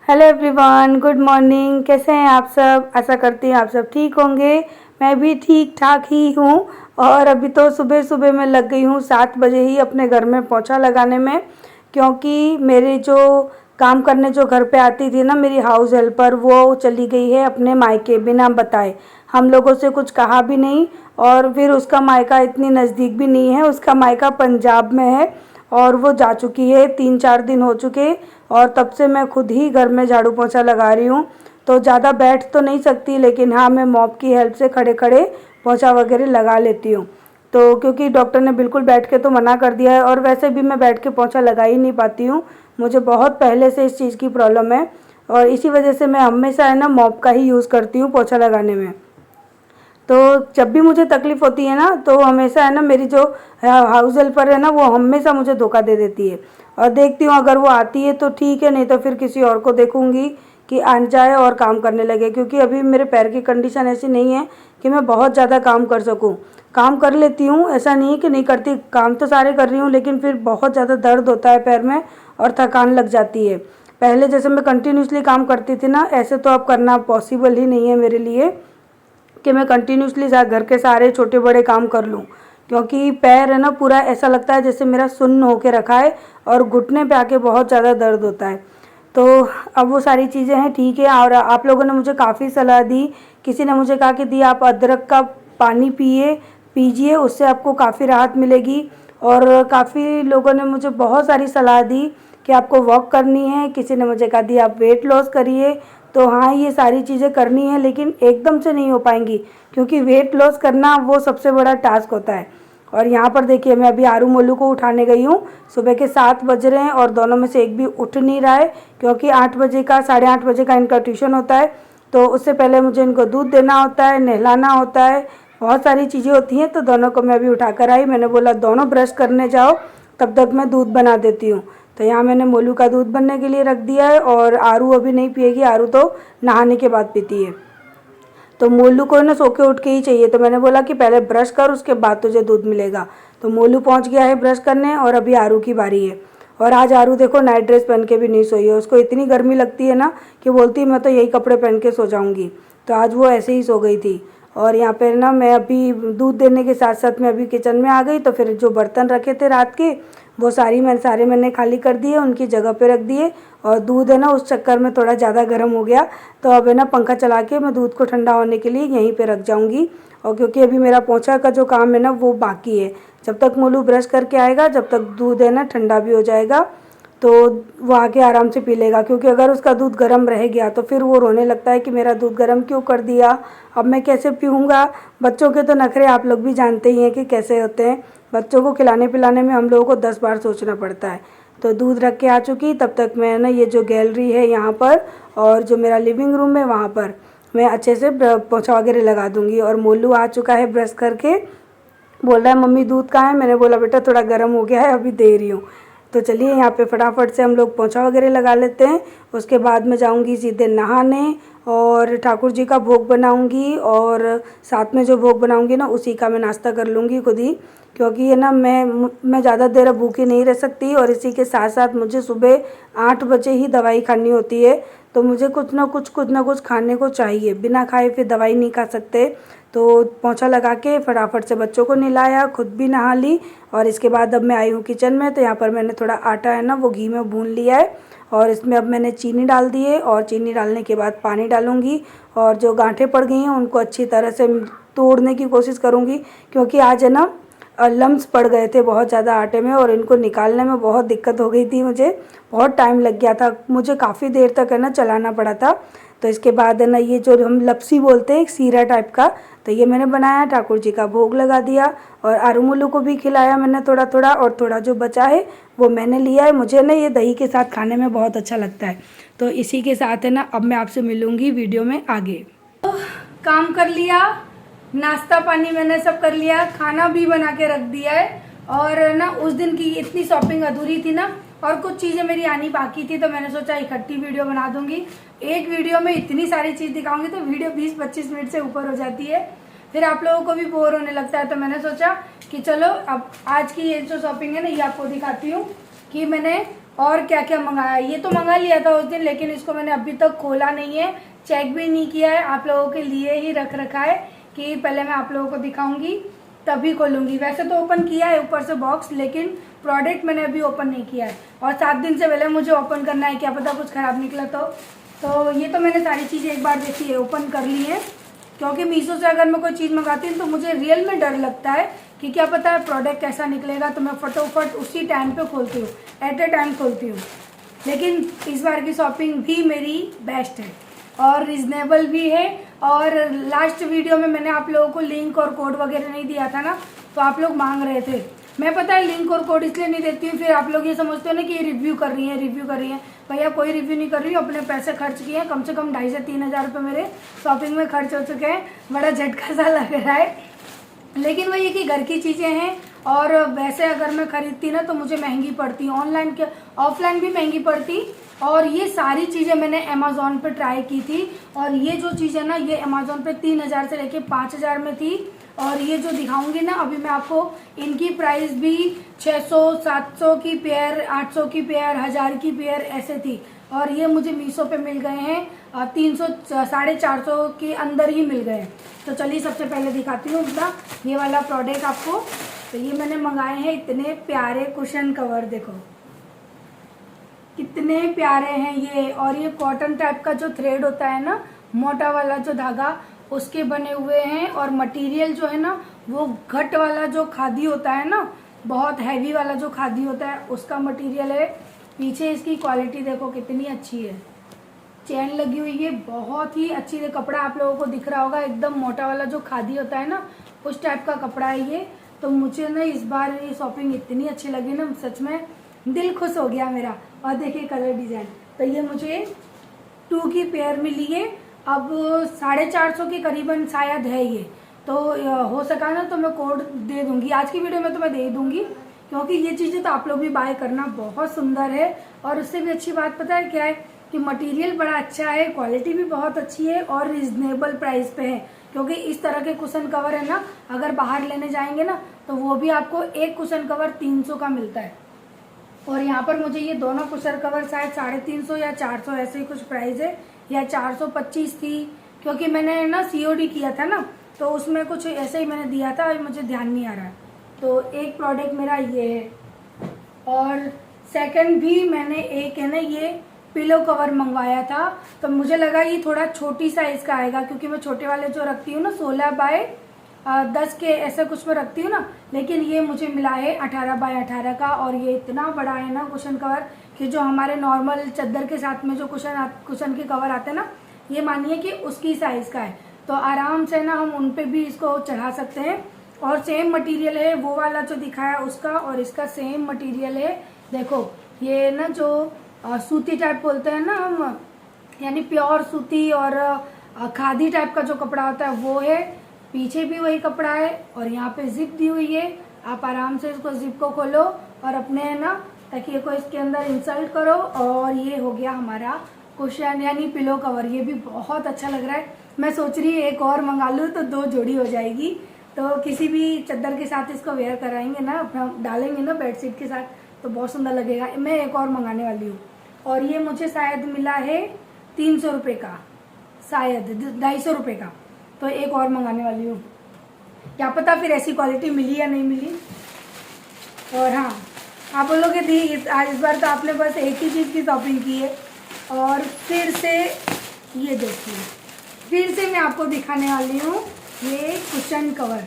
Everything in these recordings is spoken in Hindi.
Hello everyone, good morning. कैसे हैं आप सब? आशा करती हूँ आप सब ठीक होंगे। मैं भी ठीक ठाक ही हूँ। और अभी तो सुबह सुबह मैं लग गई हूँ 7 बजे ही अपने घर में पोंछा लगाने में, क्योंकि मेरे जो काम करने जो घर पे आती थी ना, मेरी हाउस हेल्पर, वो चली गई है अपने मायके बिना बताए। हम लोगों से कुछ कहा भी नहीं। और फिर उसका मायका इतनी नज़दीक भी नहीं है, उसका मायका पंजाब में है और वो जा चुकी है। 3-4 दिन हो चुके और तब से मैं खुद ही घर में झाड़ू पोंछा लगा रही हूँ। तो ज़्यादा बैठ तो नहीं सकती, लेकिन हाँ, मैं मॉप की हेल्प से खड़े खड़े पोंछा वगैरह लगा लेती हूँ। तो क्योंकि डॉक्टर ने बिल्कुल बैठ के तो मना कर दिया है, और वैसे भी मैं बैठ के पोंछा लगा ही नहीं पाती हूँ। मुझे बहुत पहले से इस चीज़ की प्रॉब्लम है, और इसी वजह से मैं हमेशा है ना मॉप का ही यूज़ करती हूँ पोंछा लगाने में। तो जब भी मुझे तकलीफ़ होती है ना, तो हमेशा है ना मेरी जो हाउस हेल्पर है ना, वो हमेशा मुझे धोखा दे देती है। और देखती हूँ, अगर वो आती है तो ठीक है, नहीं तो फिर किसी और को देखूँगी कि आ जाए और काम करने लगे। क्योंकि अभी मेरे पैर की कंडीशन ऐसी नहीं है कि मैं बहुत ज़्यादा काम कर सकूँ। काम कर लेती हूँ, ऐसा नहीं है कि नहीं करती, काम तो सारे कर रही हूँ, लेकिन फिर बहुत ज़्यादा दर्द होता है पैर में और थकान लग जाती है। पहले जैसे मैं कंटिन्यूसली काम करती थी ना, ऐसे तो अब करना पॉसिबल ही नहीं है मेरे लिए कि मैं कंटिन्यूसली घर के सारे छोटे बड़े काम कर लूँ। क्योंकि पैर है ना, पूरा ऐसा लगता है जैसे मेरा सुन्न होके रखा है, और घुटने पे आके बहुत ज़्यादा दर्द होता है। तो अब वो सारी चीज़ें हैं, ठीक है। और आप लोगों ने मुझे काफ़ी सलाह दी। किसी ने मुझे कहा कि दी आप अदरक का पानी पीजिए, उससे आपको काफ़ी राहत मिलेगी। और काफ़ी लोगों ने मुझे बहुत सारी सलाह दी कि आपको वॉक करनी है। किसी ने मुझे कहा दी आप वेट लॉस करिए। तो हाँ, ये सारी चीज़ें करनी है, लेकिन एकदम से नहीं हो पाएंगी, क्योंकि वेट लॉस करना वो सबसे बड़ा टास्क होता है। और यहाँ पर देखिए, मैं अभी आरू मोलू को उठाने गई हूँ। सुबह के 7 बज रहे हैं और दोनों में से एक भी उठ नहीं रहा है, क्योंकि 8 बजे का 8:30 बजे का इनका ट्यूशन होता है। तो उससे पहले मुझे इनको दूध देना होता है, नहलाना होता है, बहुत सारी चीज़ें होती हैं। तो दोनों को मैं अभी उठा कर आई। मैंने बोला दोनों ब्रश करने जाओ, तब तक मैं दूध बना देती हूँ। तो यहाँ मैंने मोलू का दूध बनने के लिए रख दिया है, और आरू अभी नहीं पिएगी, आरू तो नहाने के बाद पीती है। तो मोलू को ना सो के उठ के ही चाहिए। तो मैंने बोला कि पहले ब्रश कर, उसके बाद तुझे दूध मिलेगा। तो मोलू पहुंच गया है ब्रश करने, और अभी आरू की बारी है। और आज आरू देखो नाइट ड्रेस पहन के भी नहीं सोई है। उसको इतनी गर्मी लगती है ना कि बोलती है मैं तो यही कपड़े पहन के सो जाऊँगी। तो आज वो ऐसे ही सो गई थी। और यहाँ पर ना मैं अभी दूध देने के साथ साथ मैं अभी किचन में आ गई। तो फिर जो बर्तन रखे थे रात के, वो सारे मैंने खाली कर दिए, उनकी जगह पे रख दिए। और दूध है ना, उस चक्कर में थोड़ा ज़्यादा गर्म हो गया। तो अब है ना पंखा चला के मैं दूध को ठंडा होने के लिए यहीं पे रख जाऊंगी। और क्योंकि अभी मेरा पोंछा का जो काम है ना, वो बाकी है। जब तक मोलू ब्रश करके आएगा, जब तक दूध है ना ठंडा भी हो जाएगा, तो वो आके आराम से पी लेगा। क्योंकि अगर उसका दूध गर्म रह गया तो फिर वो रोने लगता है कि मेरा दूध गर्म क्यों कर दिया, अब मैं कैसे पीऊँगा। बच्चों के तो नखरे आप लोग भी जानते ही हैं कि कैसे होते हैं। बच्चों को खिलाने पिलाने में हम लोगों को 10 बार सोचना पड़ता है। तो दूध रख के आ चुकी, तब तक मैं ना ये जो गैलरी है यहाँ पर, और जो मेरा लिविंग रूम है वहाँ पर मैं अच्छे से पोंछा वगैरह लगा दूँगी। और मोलू आ चुका है ब्रश करके, बोल रहा है मम्मी दूध कहाँ है। मैंने बोला बेटा थोड़ा गर्म हो गया है, अभी दे रही हूँ। तो चलिए यहाँ पे फटाफट से हम लोग पोंछा वगैरह लगा लेते हैं। उसके बाद मैं जाऊँगी सीधे नहाने, और ठाकुर जी का भोग बनाऊँगी, और साथ में जो भोग बनाऊँगी ना, उसी का मैं नाश्ता कर लूँगी खुद ही। क्योंकि ये ना मैं ज़्यादा देर अब भूखी नहीं रह सकती, और इसी के साथ साथ मुझे सुबह 8 बजे ही दवाई खानी होती है। तो मुझे कुछ ना कुछ खाने को चाहिए, बिना खाए फिर दवाई नहीं खा सकते। तो पोंछा लगा के फटाफट से बच्चों को नहलाया, खुद भी नहा ली। और इसके बाद अब मैं आई हूँ किचन में। तो यहाँ पर मैंने थोड़ा आटा है ना, वो घी में भून लिया है, और इसमें अब मैंने चीनी डाल दी है। और चीनी डालने के बाद पानी डालूँगी, और जो गांठें पड़ गई हैं उनको अच्छी तरह से तोड़ने की कोशिश करूँगी। क्योंकि आज है ना लम्स पड़ गए थे बहुत ज़्यादा आटे में, और इनको निकालने में बहुत दिक्कत हो गई थी। मुझे बहुत टाइम लग गया था, मुझे काफ़ी देर तक है ना चलाना पड़ा था। तो इसके बाद है ना, ये जो हम लपसी बोलते हैं, एक सीरा टाइप का, तो ये मैंने बनाया, ठाकुर जी का भोग लगा दिया। और आरू मोलू को भी खिलाया मैंने थोड़ा थोड़ा, और थोड़ा जो बचा है वो मैंने लिया है। मुझे ना ये दही के साथ खाने में बहुत अच्छा लगता है। तो इसी के साथ है ना, अब मैं आपसे मिलूँगी वीडियो में आगे। तो काम कर लिया, नाश्ता पानी मैंने सब कर लिया, खाना भी बना के रख दिया है। और ना उस दिन की इतनी शॉपिंग अधूरी थी ना, और कुछ चीज़ें मेरी आनी बाकी थी, तो मैंने सोचा इकट्ठी वीडियो बना दूंगी। एक वीडियो में इतनी सारी चीज़ दिखाऊंगी तो वीडियो 20-25 मिनट से ऊपर हो जाती है, फिर आप लोगों को भी बोर होने लगता है। तो मैंने सोचा कि चलो अब आज की ये जो शॉपिंग है ना, ये आपको दिखाती हूँ कि मैंने और क्या क्या मंगाया, ये तो मंगा लिया था उस दिन, लेकिन इसको मैंने अभी तक खोला नहीं है, चेक भी नहीं किया है, आप लोगों के लिए ही रख रखा है कि पहले मैं आप लोगों को दिखाऊंगी तभी खोलूंगी। वैसे तो ओपन किया है ऊपर से बॉक्स, लेकिन प्रोडक्ट मैंने अभी ओपन नहीं किया है, और 7 दिन से पहले मुझे ओपन करना है, क्या पता कुछ ख़राब निकला तो ये तो मैंने सारी चीज़ें एक बार देखी है, ओपन कर ली है। क्योंकि मीशो से अगर मैं कोई चीज़ मंगाती हूँ तो मुझे रियल में डर लगता है कि क्या पता है प्रोडक्ट कैसा निकलेगा, तो मैं फटोफट उसी टाइम पे खोलती हूँ, एट ए टाइम खोलती हूँ। लेकिन इस बार की शॉपिंग भी मेरी बेस्ट है और रिजनेबल भी है। और लास्ट वीडियो में मैंने आप लोगों को लिंक और कोड वगैरह नहीं दिया था ना, तो आप लोग मांग रहे थे। मैं पता है लिंक और कोड इसलिए नहीं देती हूँ, फिर आप लोग ये समझते हो ना कि ये रिव्यू कर रही है। भैया कोई रिव्यू नहीं कर रही हूँ, अपने पैसे खर्च किए हैं, कम से कम 2,500 से 3,000 रुपये मेरे शॉपिंग में खर्च हो चुके हैं। बड़ा झटका सा लग रहा है, लेकिन वही कि घर की चीज़ें हैं। और वैसे अगर मैं खरीदती ना तो मुझे महंगी पड़ती, ऑनलाइन के ऑफलाइन भी महंगी पड़ती। और ये सारी चीज़ें मैंने अमेज़ॉन पे ट्राई की थी, और ये जो चीज़ है ना ये अमेज़ॉन पे 3,000 से लेके 5,000 में थी। और ये जो दिखाऊंगी ना अभी मैं आपको, इनकी प्राइस भी 600, 700 की पेयर, 800 की पेयर, 1000 की पेयर ऐसे थी। और ये मुझे मीशो पे मिल गए हैं 300, 450 के अंदर ही मिल गए। तो चलिए सबसे पहले दिखाती हूँ अपना ये वाला प्रोडक्ट आपको। तो ये मैंने मंगाए हैं इतने प्यारे कुशन कवर, देखो कितने प्यारे हैं ये। और ये कॉटन टाइप का जो थ्रेड होता है ना, मोटा वाला जो धागा, उसके बने हुए हैं। और मटेरियल जो है ना वो घट वाला जो खादी होता है ना, बहुत हैवी वाला जो खादी होता है उसका मटेरियल है। पीछे इसकी क्वालिटी देखो कितनी अच्छी है, चैन लगी हुई है, बहुत ही अच्छी है। कपड़ा आप लोगों को दिख रहा होगा, एकदम मोटा वाला जो खादी होता है ना उस टाइप का कपड़ा है ये। तो मुझे ना इस बार ये शॉपिंग इतनी अच्छी लगी ना, सच में दिल खुश हो गया मेरा। और देखिए कलर डिजाइन, तो ये मुझे 2 की पेयर मिली है। अब 450 के करीबन शायद है ये, तो हो सका ना तो मैं कोड दे दूंगी आज की वीडियो में, तो मैं दे दूंगी। क्योंकि ये चीज़ें तो आप लोग भी बाय करना, बहुत सुंदर है। और उससे भी अच्छी बात पता है क्या है कि मटेरियल बड़ा अच्छा है, क्वालिटी भी बहुत अच्छी है और रिजनेबल प्राइस पे है। क्योंकि इस तरह के कुशन कवर है ना, अगर बाहर लेने जाएंगे ना तो वो भी आपको एक कुशन कवर 300 का मिलता है। और यहाँ पर मुझे ये दोनों कुशन कवर शायद 350 या 400 ऐसे ही कुछ प्राइस है, या 425 थी। क्योंकि मैंने ना COD किया था ना, तो उसमें कुछ ऐसे ही मैंने दिया था, मुझे ध्यान नहीं आ रहा। तो एक प्रोडक्ट मेरा ये है, और सेकंड भी मैंने एक है ना ये पिलो कवर मंगवाया था। तो मुझे लगा ये थोड़ा छोटी साइज़ का आएगा, क्योंकि मैं छोटे वाले जो रखती हूँ ना 16 बाय 10 के ऐसे कुछ में रखती हूँ ना, लेकिन ये मुझे मिला है 18 बाय 18 का। और ये इतना बड़ा है ना कुशन कवर कि जो हमारे नॉर्मल चादर के साथ में जो कुशन के कवर आते हैं ना, ये मानिए कि उसकी साइज़ का है। तो आराम से ना हम उन पे भी इसको चढ़ा सकते हैं। और सेम मटेरियल है, वो वाला जो दिखाया उसका और इसका सेम मटेरियल है। देखो ये ना जो सूती टाइप बोलते हैं ना हम, यानी प्योर सूती और खादी टाइप का जो कपड़ा होता है वो है। पीछे भी वही कपड़ा है, और यहाँ पे जिप दी हुई है। आप आराम से इसको जिप को खोलो और अपने ना तकिए को इसके अंदर इंसर्ट करो, और ये हो गया हमारा कुशन यानी पिलो कवर। ये भी बहुत अच्छा लग रहा है। मैं सोच रही हूँ एक और मंगा लूँ तो 2 जोड़ी हो जाएगी। तो किसी भी चादर के साथ इसको वेयर कराएंगे ना, डालेंगे ना बेडशीट के साथ, तो बहुत सुंदर लगेगा। मैं एक और मंगाने वाली हूँ, और ये मुझे शायद मिला है 300 रुपये का, शायद 250 रुपये का। तो एक और मंगाने वाली हूँ, क्या पता फिर ऐसी क्वालिटी मिली या नहीं मिली। और हाँ, आप बोलोगे दी इस बार तो आपने बस एक ही चीज़ की शॉपिंग की है। और फिर से ये देखिए, फिर से मैं आपको दिखाने वाली हूँ ये कुशन कवर।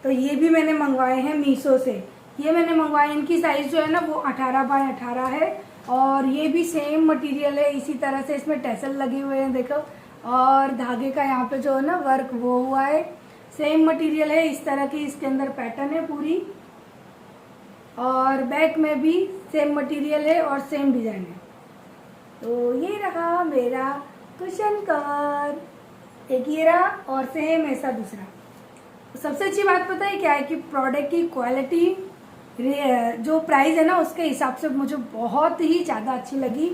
तो ये भी मैंने मंगवाए हैं मीशो से। ये मैंने मंगवाए, इनकी साइज़ जो है ना वो 18 बाय 18 है। और ये भी सेम मटेरियल है, इसी तरह से इसमें टैसल लगे हुए हैं देखो, और धागे का यहाँ पे जो है ना वर्क वो हुआ है। सेम मटेरियल है, इस तरह की इसके अंदर पैटर्न है पूरी। और बैक में भी सेम मटेरियल है और सेम डिज़ाइन है। तो ये रहा मेरा कुशन कवर, एक ये रहा और सेम ऐसा दूसरा। सबसे अच्छी बात पता है क्या है कि प्रोडक्ट की क्वालिटी, जो प्राइस है ना उसके हिसाब से मुझे बहुत ही ज़्यादा अच्छी लगी।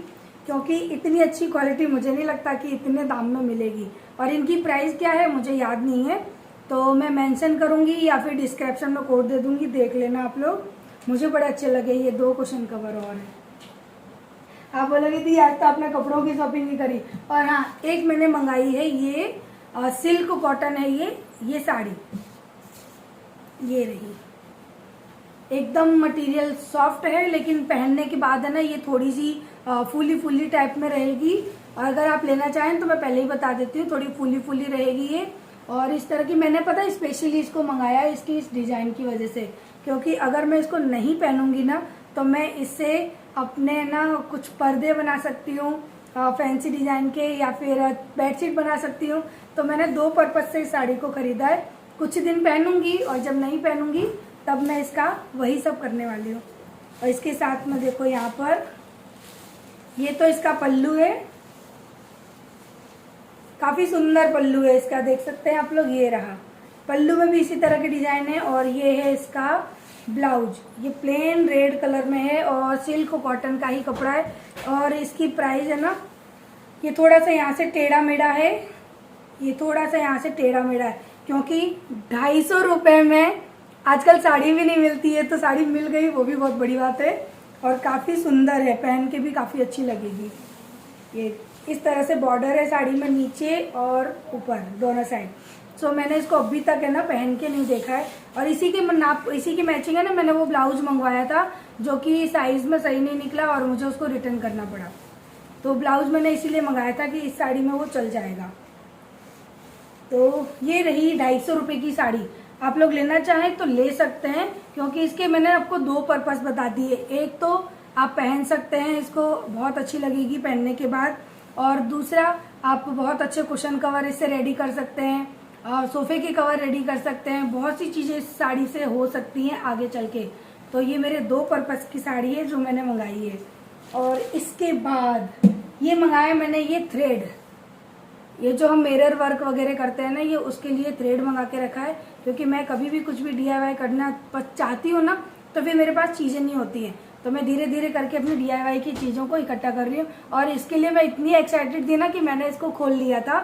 क्योंकि इतनी अच्छी क्वालिटी मुझे नहीं लगता कि इतने दाम में मिलेगी। और इनकी प्राइस क्या है मुझे याद नहीं है, तो मैं मेंशन करूँगी या फिर डिस्क्रिप्शन में कोड दे दूँगी, देख लेना आप लोग। मुझे बड़े अच्छे लगे ये 2 कुशन कवर और हैं। आप बोलोगे थी आज तो आपने कपड़ों की शॉपिंग नहीं करी। और हाँ, एक मैंने मंगाई है ये सिल्क कॉटन है ये साड़ी, ये रही। एकदम मटेरियल सॉफ्ट है, लेकिन पहनने के बाद है ना ये थोड़ी सी फूली फूली टाइप में रहेगी। और अगर आप लेना चाहें तो मैं पहले ही बता देती हूँ, थोड़ी फूली फूली रहेगी ये। और इस तरह की मैंने पता स्पेशली इसको मंगाया है इसकी इस डिजाइन की वजह से, क्योंकि अगर मैं इसको नहीं पहनूंगी ना तो मैं इससे अपने ना कुछ पर्दे बना सकती हूँ फैंसी डिजाइन के, या फिर बेडशीट बना सकती हूँ। तो मैंने 2 पर्पज से इस साड़ी को खरीदा है। कुछ दिन पहनूंगी और जब नहीं पहनूंगी तब मैं इसका वही सब करने वाली हूँ। और इसके साथ में देखो यहाँ पर ये तो इसका पल्लू है, काफी सुंदर पल्लू है इसका, देख सकते हैं आप लोग। ये रहा पल्लू में भी इसी तरह के डिजाइन है। और ये है इसका ब्लाउज, ये प्लेन रेड कलर में है और सिल्क कॉटन का ही कपड़ा है। और इसकी प्राइस है ना, ये थोड़ा सा यहाँ से टेढ़ा मेढ़ा है, ये थोड़ा सा यहाँ से टेढ़ा मेढ़ा है, क्योंकि 250 रुपये में आजकल साड़ी भी नहीं मिलती है। तो साड़ी मिल गई, वो भी बहुत बड़ी बात है। और काफ़ी सुंदर है, पहन के भी काफ़ी अच्छी लगेगी। ये इस तरह से बॉर्डर है साड़ी में, नीचे और ऊपर दोनों साइड। सो मैंने इसको अभी तक है ना पहन के नहीं देखा है। और इसी की मैचिंग है ना, मैंने वो ब्लाउज मंगवाया था जो कि साइज में सही नहीं निकला और मुझे उसको रिटर्न करना पड़ा। तो ब्लाउज मैंने इसीलिए मंगाया था कि इस साड़ी में वो चल जाएगा। तो ये रही 250 रुपये की साड़ी। आप लोग लेना चाहें तो ले सकते हैं, क्योंकि इसके मैंने आपको 2 पर्पस बता दिए। एक तो आप पहन सकते हैं, इसको बहुत अच्छी लगेगी पहनने के बाद। और दूसरा, आप बहुत अच्छे कुशन कवर इससे रेडी कर सकते हैं, सोफे के कवर रेडी कर सकते हैं। बहुत सी चीज़ें इस साड़ी से हो सकती हैं आगे चल के। तो ये मेरे 2 पर्पस की साड़ी है जो मैंने मंगाई है। और इसके बाद ये मंगाया मैंने ये थ्रेड, ये जो हम मिरर वर्क वगैरह करते हैं ना, ये उसके लिए थ्रेड मंगा के रखा है। क्योंकि मैं कभी भी कुछ भी DIY करना चाहती हूँ ना, तो फिर मेरे पास चीज़ें नहीं होती हैं। तो मैं धीरे धीरे करके अपनी DIY की चीज़ों को इकट्ठा कर रही हूँ। और इसके लिए मैं इतनी एक्साइटेड थी ना कि मैंने इसको खोल लिया था,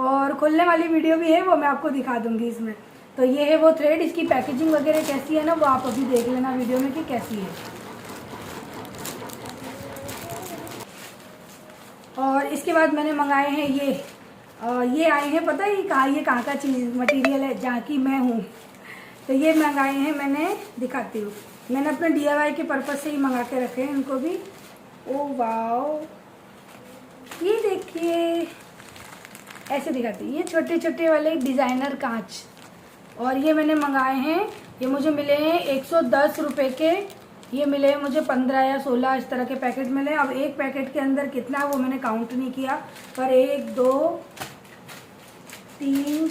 और खोलने वाली वीडियो भी है, वो मैं आपको दिखा दूंगी इसमें। तो ये है वो थ्रेड, इसकी पैकेजिंग वगैरह कैसी है ना, वो आप अभी देख लेना वीडियो में कि कैसी है। और इसके बाद मैंने मंगाए हैं ये आए हैं, पता है ये कहाँ का चीज़ मटेरियल है, जहाँ की मैं हूँ। तो ये मंगाए हैं मैंने, दिखाती हूँ। मैंने अपने DIY के पर्पज से ही मंगा के रखे हैं इनको भी। ओ वाओ, ये देखिए ऐसे दिखाती है, ये छोटे छोटे वाले डिज़ाइनर कांच। और ये मैंने मंगाए हैं, ये मुझे मिले हैं 110 रुपये के। ये मिले हैं मुझे 15 या 16 इस तरह के पैकेट मिले। अब एक पैकेट के अंदर कितना है वो मैंने काउंट नहीं किया, पर 1 2 3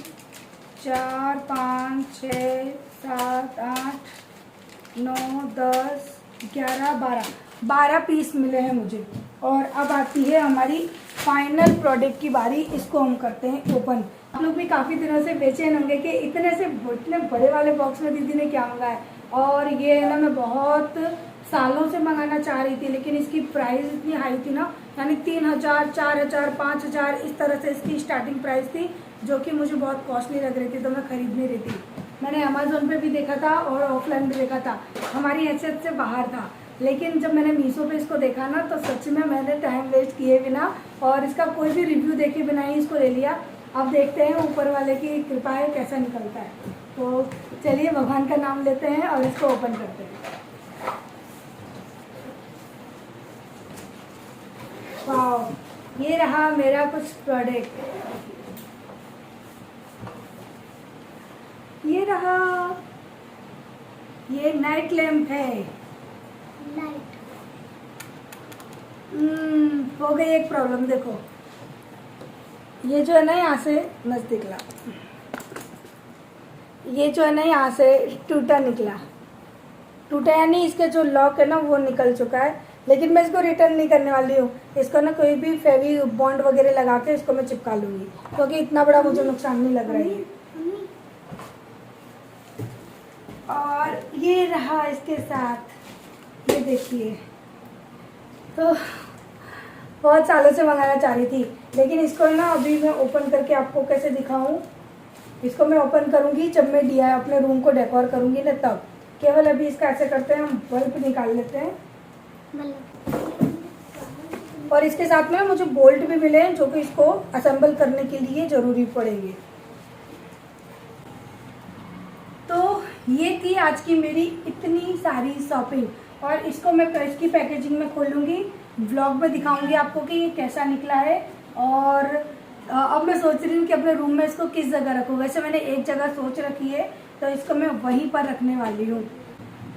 4 5 6 7 8 9 10 11 12 पीस मिले हैं मुझे। और अब आती है हमारी फाइनल प्रोडक्ट की बारी, इसको हम करते हैं ओपन। आप लोग भी काफ़ी दिनों से बेचैन होंगे कि इतने बड़े वाले बॉक्स में दीदी ने क्या मंगाया। और ये है ना, मैं बहुत सालों से मंगाना चाह रही थी, लेकिन इसकी प्राइस इतनी हाई थी ना, यानी 3000 4000 5000 इस तरह से इसकी स्टार्टिंग प्राइस थी, जो कि मुझे बहुत कॉस्टली लग रही थी। तो मैं खरीद नहीं रही थी। मैंने अमेज़ोन पे भी देखा था और ऑफलाइन भी देखा था, हमारी हैसियत से बाहर था। लेकिन जब मैंने मीशो पे इसको देखा ना, तो सच में मैंने टाइम वेस्ट किए बिना और इसका कोई भी रिव्यू देखे बिना ही इसको ले लिया। अब देखते हैं ऊपर वाले की कृपा है कैसा निकलता है। तो चलिए भगवान का नाम लेते हैं और इसको ओपन करते हैं। वाह, ये रहा मेरा कुछ प्रोडक्ट, ये रहा, ये नाइट लैम्प है। हो गई एक प्रॉब्लम, देखो ये जो है ना यहाँ से नजदीक ला, ये जो है ना यहाँ से टूटा यानी इसके जो लॉक है ना वो निकल चुका है। लेकिन मैं इसको रिटर्न नहीं करने वाली हूँ, इसको ना कोई भी फेवी बॉन्ड वगैरह लगा के इसको मैं चिपका लूंगी, क्योंकि इतना बड़ा मुझे नुकसान नहीं लग रहा है। और ये रहा इसके साथ, ये देखिए। तो बहुत सालों से मंगाना चाह रही थी, लेकिन इसको ना अभी मैं ओपन करके आपको कैसे दिखाऊं। इसको मैं ओपन करूंगी जब मैं DIY अपने रूम को डेकोर करूंगी ना तब। केवल अभी इसका ऐसे करते हैं, हम बल्ब निकाल लेते हैं। और इसके साथ में मुझे बोल्ट भी मिले हैं जो कि इसको असेंबल करने के लिए ज़रूरी पड़ेंगे। तो ये थी आज की मेरी इतनी सारी शॉपिंग, और इसको मैं इसकी पैकेजिंग में खोलूँगी, व्लॉग में दिखाऊंगी आपको कि ये कैसा निकला है। और अब मैं सोच रही हूँ कि अपने रूम में इसको किस जगह रखूँ। वैसे मैंने एक जगह सोच रखी है, तो इसको मैं वहीं पर रखने वाली हूँ।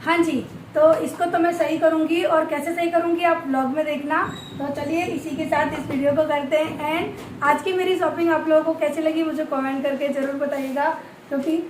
हाँ जी, तो इसको तो मैं सही करूँगी, और कैसे सही करूँगी आप व्लॉग में देखना। तो चलिए इसी के साथ इस वीडियो को करते हैं एंड। आज की मेरी शॉपिंग आप लोगों को कैसी लगी मुझे कमेंट करके ज़रूर बताइएगा, क्योंकि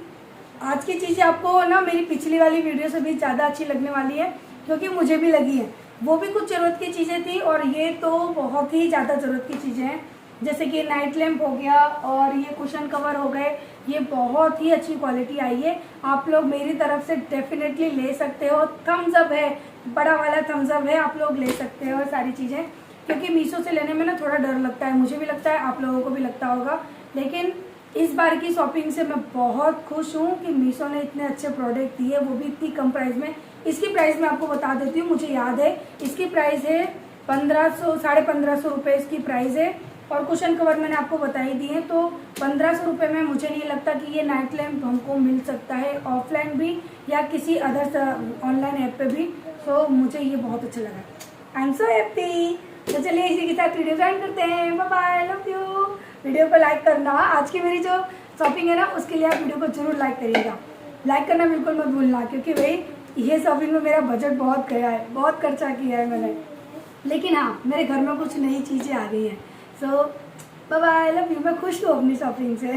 आज की चीज़ें आपको ना मेरी पिछली वाली वीडियो से भी ज़्यादा अच्छी लगने वाली है, क्योंकि मुझे भी लगी है। वो भी कुछ ज़रूरत की चीज़ें थी, और ये तो बहुत ही ज़्यादा ज़रूरत की चीज़ें हैं। जैसे कि नाइट लैम्प हो गया, और ये कुशन कवर हो गए, ये बहुत ही अच्छी क्वालिटी आई है। आप लोग मेरी तरफ से डेफिनेटली ले सकते हो। थम्स अप है, बड़ा वाला थम्स अप है, आप लोग ले सकते हो सारी चीज़ें। क्योंकि मीशो से लेने में ना थोड़ा डर लगता है, मुझे भी लगता है, आप लोगों को भी लगता होगा। लेकिन इस बार की शॉपिंग से मैं बहुत खुश हूँ कि मीशो ने इतने अच्छे प्रोडक्ट दिए, वो भी इतनी कम प्राइस में। इसकी प्राइस मैं आपको बता देती हूँ, मुझे याद है इसकी प्राइस है 1500, 1550 रुपये इसकी प्राइस है। और कुशन कवर मैंने आपको बता ही दिए, तो 1500 रुपये में मुझे नहीं लगता कि ये नाइट लैम्प हमको मिल सकता है ऑफलाइन भी या किसी अदर ऑनलाइन ऐप पे भी। तो मुझे ये बहुत अच्छा लगा, आई एम सो हैप्पी। तो चलिए इसी के साथ वीडियो ज्वाइन करते हैं। Bye bye, love you. Video को लाइक करना, आज की मेरी जो शॉपिंग है ना उसके लिए आप वीडियो को जरूर लाइक करिएगा। लाइक करना बिल्कुल मत भूलना, क्योंकि भाई ये शॉपिंग में मेरा बजट बहुत गया है, बहुत खर्चा किया है मैंने। लेकिन हाँ, मेरे घर में कुछ नई चीज़ें आ गई हैं। सो बाय बाय, लव यू। मैं खुश हूँ अपनी शॉपिंग से।